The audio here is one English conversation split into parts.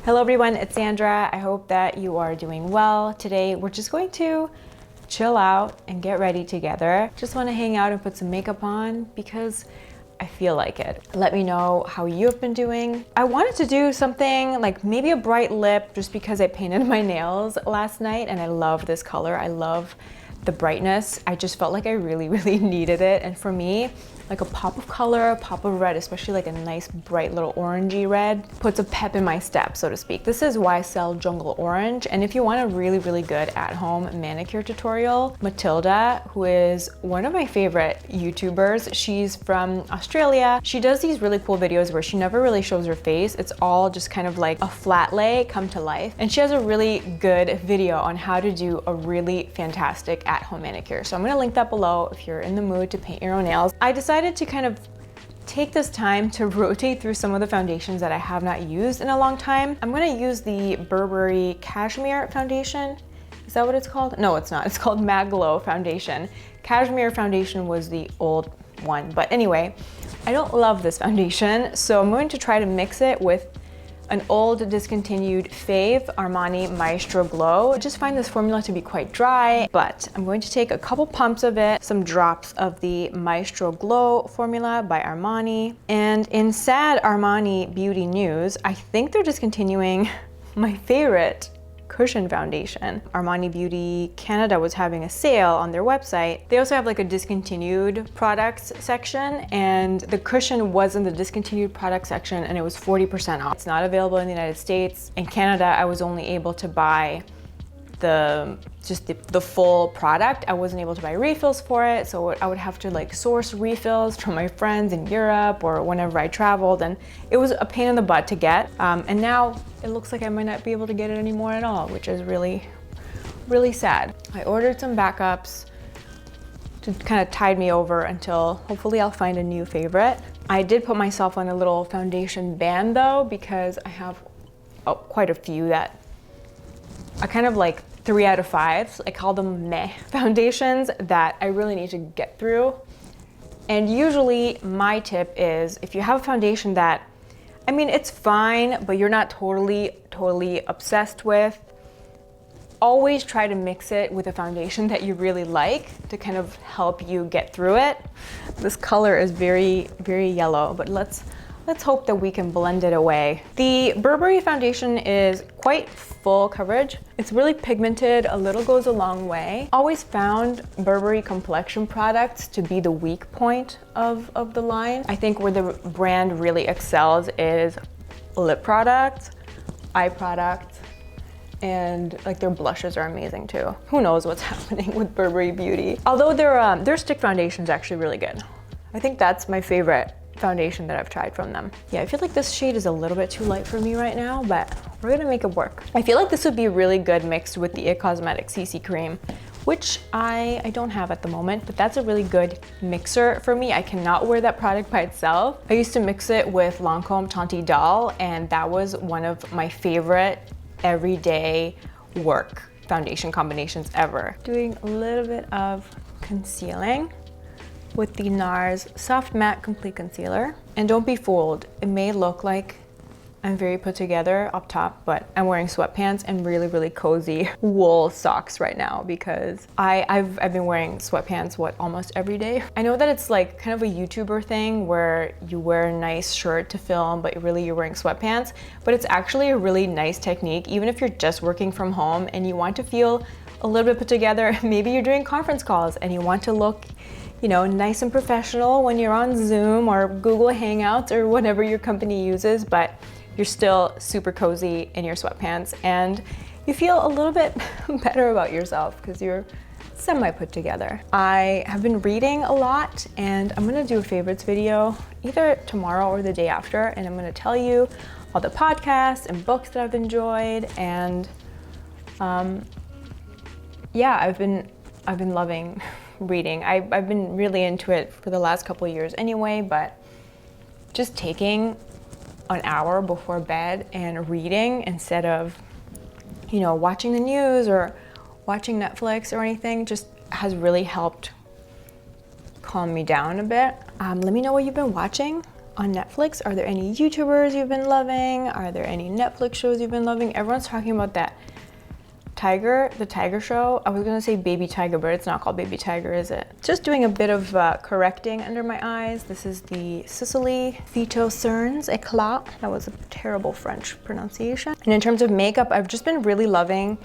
Hello everyone, it's Sandra. I hope that you are doing well. Today we're just going to chill out and get ready together. Just want to hang out and put some makeup on because I feel like it. Let me know how you have been doing. I wanted to do something like maybe a bright lip just because I painted my nails last night and I love this color. I love the brightness. I just felt like I really needed it. And for me, like a pop of color, a pop of red, especially like a nice bright little orangey red, puts a pep in my step, so to speak. This is YSL Jungle Orange, and if you want a really good at-home manicure tutorial, Matilda, who is one of my favorite YouTubers, she's from Australia. She does these really cool videos where she never really shows her face. It's all just kind of like a flat lay come to life. And she has a really good video on how to do a really fantastic at-home manicure. So I'm gonna link that below if you're in the mood to paint your own nails. I decided to kind of take this time to rotate through some of the foundations that I have not used in a long time. I'm gonna use the Burberry Cashmere foundation. Is that what it's called? No, it's not. It's called Glow foundation. Cashmere foundation was the old one. But anyway, I don't love this foundation, so I'm going to try to mix it with an old discontinued fave, Armani Maestro Glow. I just find this formula to be quite dry, but I'm going to take a couple pumps of it, some drops of the Maestro Glow formula by Armani. And in sad Armani beauty news, I think they're discontinuing my favorite cushion foundation. Armani Beauty Canada was having a sale on their website. They also have like a discontinued products section, and the cushion was in the discontinued product section and it was 40% off. It's not available in the United States. In Canada, I was only able to buy the full product. I wasn't able to buy refills for it, so I would have to like source refills from my friends in Europe or whenever I traveled, and it was a pain in the butt to get. And now it looks like I might not be able to get it anymore at all, which is really sad. I ordered some backups to kind of tide me over until hopefully I'll find a new favorite. I did put myself on a little foundation ban though, because I have quite a few that I kind of like 3 out of 5. I call them meh foundations that I really need to get through. And usually my tip is if you have a foundation that, I mean, it's fine, but you're not totally obsessed with, always try to mix it with a foundation that you really like to kind of help you get through it. This color is very yellow, but let's hope that we can blend it away. The Burberry foundation is quite full coverage. It's really pigmented, a little goes a long way. Always found Burberry complexion products to be the weak point of the line. I think where the brand really excels is lip products, eye products, and like their blushes are amazing too. Who knows what's happening with Burberry Beauty. Although their stick foundation is actually really good. I think that's my favorite foundation that I've tried from them. Yeah, I feel like this shade is a little bit too light for me right now, but we're gonna make it work. I feel like this would be really good mixed with the IT Cosmetics CC cream, which I don't have at the moment, but that's a really good mixer for me. I cannot wear that product by itself. I used to mix it with Lancome Tanti Doll, and that was one of my favorite everyday work foundation combinations ever. Doing a little bit of concealing with the NARS Soft Matte Complete Concealer. And don't be fooled, it may look like I'm very put together up top, but I'm wearing sweatpants and really cozy wool socks right now because I've been wearing sweatpants almost every day. I know that it's like kind of a YouTuber thing where you wear a nice shirt to film, but really you're wearing sweatpants, but it's actually a really nice technique, even if you're just working from home and you want to feel a little bit put together. Maybe you're doing conference calls and you want to look, you know, nice and professional when you're on Zoom or Google Hangouts or whatever your company uses, but you're still super cozy in your sweatpants and you feel a little bit better about yourself because you're semi put together. I have been reading a lot and I'm gonna do a favorites video either tomorrow or the day after, and I'm gonna tell you all the podcasts and books that I've enjoyed, and yeah, I've been loving reading. I've been really into it for the last couple of years anyway, but just taking an hour before bed and reading instead of, you know, watching the news or watching Netflix or anything just has really helped calm me down a bit. Let me know what you've been watching. on Netflix? Are there any YouTubers you've been loving? Are there any Netflix shows you've been loving? Everyone's talking about that the Tiger show. I was gonna say Baby Tiger, but it's not called Baby Tiger, is it? Just doing a bit of correcting under my eyes. This is the Sicily Phyto Cerns Eclat. That was a terrible French pronunciation. And in terms of makeup, I've just been really loving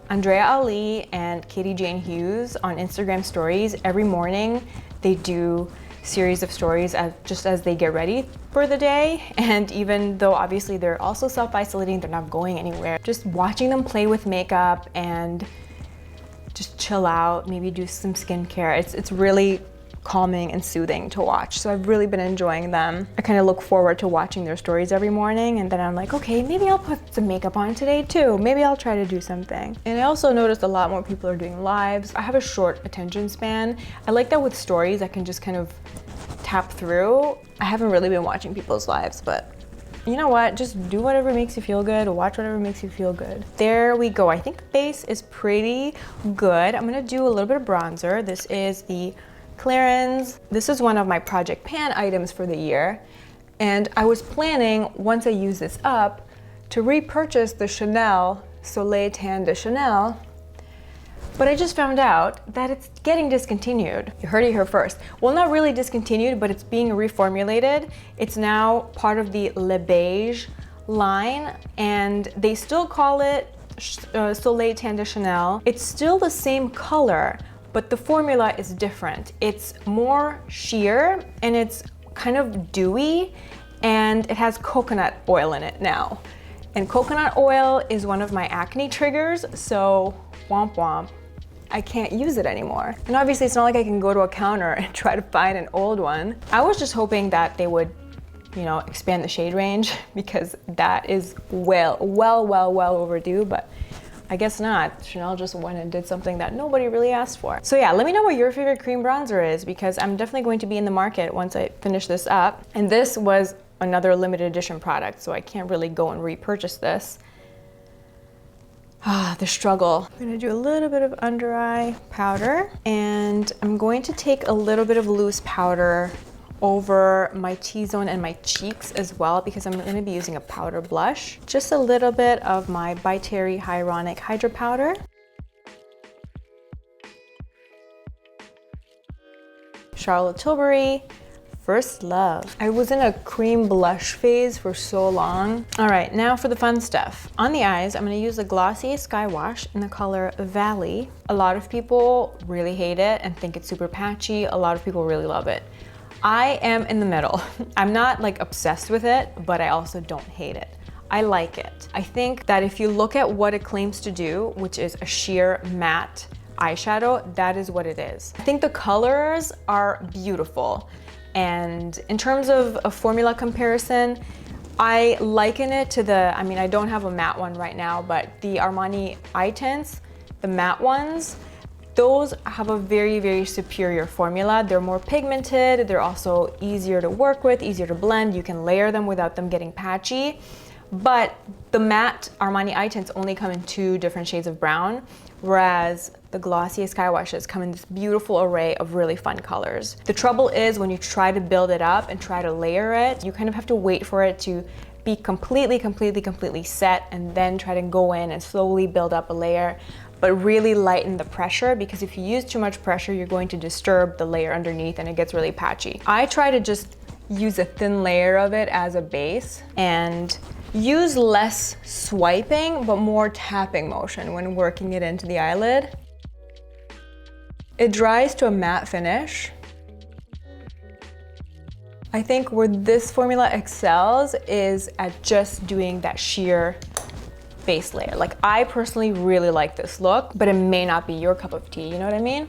Andrea Ali and Katie Jane Hughes on Instagram stories. Every morning they do series of stories just as they get ready for the day. And even though obviously they're also self-isolating, they're not going anywhere, just watching them play with makeup and just chill out, maybe do some skincare. It's really calming and soothing to watch. So I've really been enjoying them. I kind of look forward to watching their stories every morning, and then I'm like, okay, maybe I'll put some makeup on today too. Maybe I'll try to do something. And I also noticed a lot more people are doing lives. I have a short attention span. I like that with stories, I can just kind of tap through. I haven't really been watching people's lives, but you know what? Just do whatever makes you feel good, watch whatever makes you feel good. There we go. I think the base is pretty good. I'm gonna do a little bit of bronzer. This is the Clarins. This is one of my Project Pan items for the year. And I was planning, once I use this up, to repurchase the Chanel Soleil Tan de Chanel. But I just found out that it's getting discontinued. You heard it here first. Well, not really discontinued, but it's being reformulated. It's now part of the Le Beige line, and they still call it Soleil Tan de Chanel. It's still the same color, but the formula is different. It's more sheer and it's kind of dewy, and it has coconut oil in it now. And coconut oil is one of my acne triggers, so womp womp. I can't use it anymore. And obviously it's not like I can go to a counter and try to find an old one. I was just hoping that they would, you know, expand the shade range, because that is well overdue, but I guess not. Chanel just went and did something that nobody really asked for. So yeah, let me know what your favorite cream bronzer is, because I'm definitely going to be in the market once I finish this up. And this was another limited edition product, so I can't really go and repurchase this. The struggle. I'm gonna do a little bit of under eye powder, and I'm going to take a little bit of loose powder over my T-zone and my cheeks as well, because I'm gonna be using a powder blush. Just a little bit of my By Terry Hyaluronic Hydra Powder. Charlotte Tilbury First Love. I was in a cream blush phase for so long. All right, now for the fun stuff. On the eyes, I'm gonna use the Glossier Skywash in the color Valley. A lot of people really hate it and think it's super patchy. A lot of people really love it. I am in the middle. I'm not like obsessed with it, but I also don't hate it. I like it. I think that if you look at what it claims to do, which is a sheer matte eyeshadow, that is what it is. I think the colors are beautiful. And in terms of a formula comparison, I liken it to I mean, I don't have a matte one right now, but the Armani eye tints, the matte ones, those have a very superior formula. They're more pigmented. They're also easier to work with, easier to blend. You can layer them without them getting patchy. But the matte Armani eye tints only come in 2 different shades of brown, whereas the Glossier Skywashes come in this beautiful array of really fun colors. The trouble is when you try to build it up and try to layer it, you kind of have to wait for it to be completely set, and then try to go in and slowly build up a layer, but really lighten the pressure, because if you use too much pressure, you're going to disturb the layer underneath and it gets really patchy. I try to just use a thin layer of it as a base and use less swiping, but more tapping motion when working it into the eyelid. It dries to a matte finish. I think where this formula excels is at just doing that sheer base layer. Like, I personally really like this look, but it may not be your cup of tea, you know what I mean?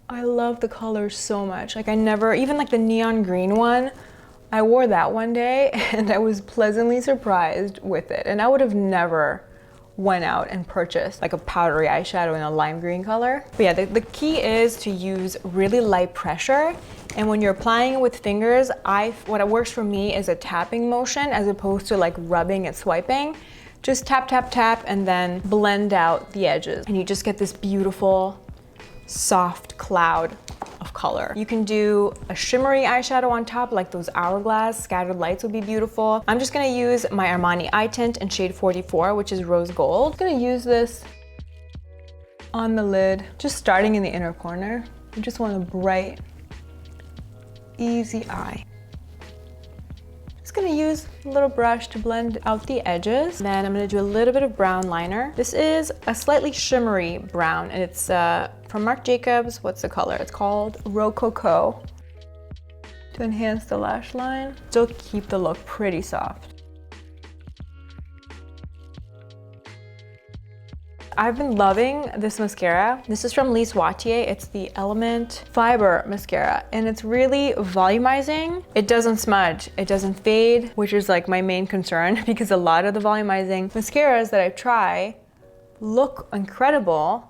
I love the colors so much. Like, I never, even like the neon green one, I wore that one day and I was pleasantly surprised with it. And I would have never went out and purchased like a powdery eyeshadow in a lime green color. But yeah, the key is to use really light pressure. And when you're applying it with fingers, what works for me is a tapping motion as opposed to like rubbing and swiping. Just tap, tap, tap, and then blend out the edges. And you just get this beautiful, soft cloud of color. You can do a shimmery eyeshadow on top, like those hourglass scattered lights would be beautiful. I'm just gonna use my Armani eye tint in shade 44, which is rose gold. I'm gonna use this on the lid, just starting in the inner corner. You just want a bright, easy eye. Just gonna use a little brush to blend out the edges. Then I'm gonna do a little bit of brown liner. This is a slightly shimmery brown, and it's from Marc Jacobs. What's the color? It's called Rococo. To enhance the lash line, still keep the look pretty soft. I've been loving this mascara. This is from Lise Watier. It's the Element Fiber Mascara, and it's really volumizing. It doesn't smudge, it doesn't fade, which is like my main concern because a lot of the volumizing mascaras that I try look incredible,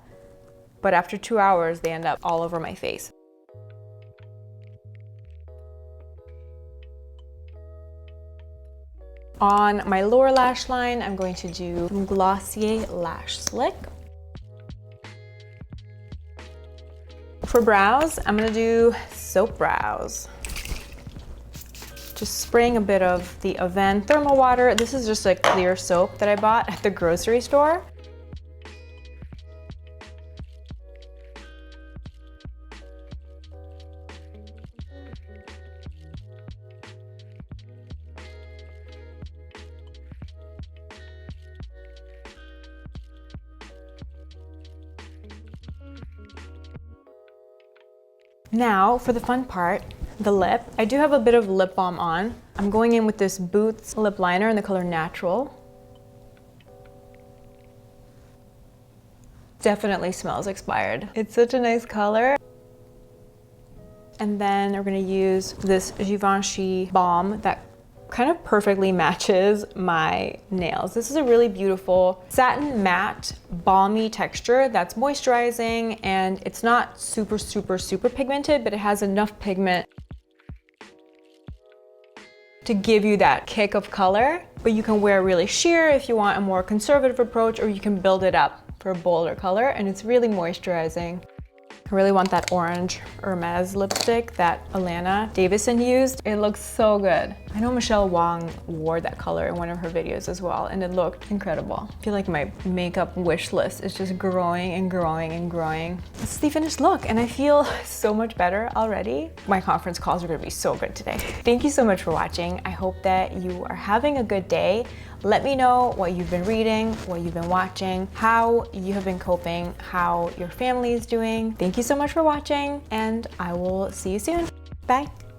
but after 2 hours, they end up all over my face. On my lower lash line, I'm going to do Glossier Lash Slick. For brows, I'm gonna do soap brows. Just spraying a bit of the Avène Thermal Water. This is just a clear soap that I bought at the grocery store. Now for the fun part, the lip. I do have a bit of lip balm on. I'm going in with this Boots lip liner in the color Natural. Definitely smells expired. It's such a nice color. And then we're gonna use this Givenchy balm that kind of perfectly matches my nails. This is a really beautiful satin matte balmy texture that's moisturizing, and it's not super pigmented, but it has enough pigment to give you that kick of color. But you can wear really sheer if you want a more conservative approach, or you can build it up for a bolder color, and it's really moisturizing. I really want that orange Hermes lipstick that Alana Davison used. It looks so good. I know Michelle Wong wore that color in one of her videos as well, and it looked incredible. I feel like my makeup wish list is just growing and growing and growing. This is the finished look, and I feel so much better already. My conference calls are gonna be so good today. Thank you so much for watching. I hope that you are having a good day. Let me know what you've been reading, what you've been watching, how you have been coping, how your family is doing. Thank you so much for watching, and I will see you soon. Bye.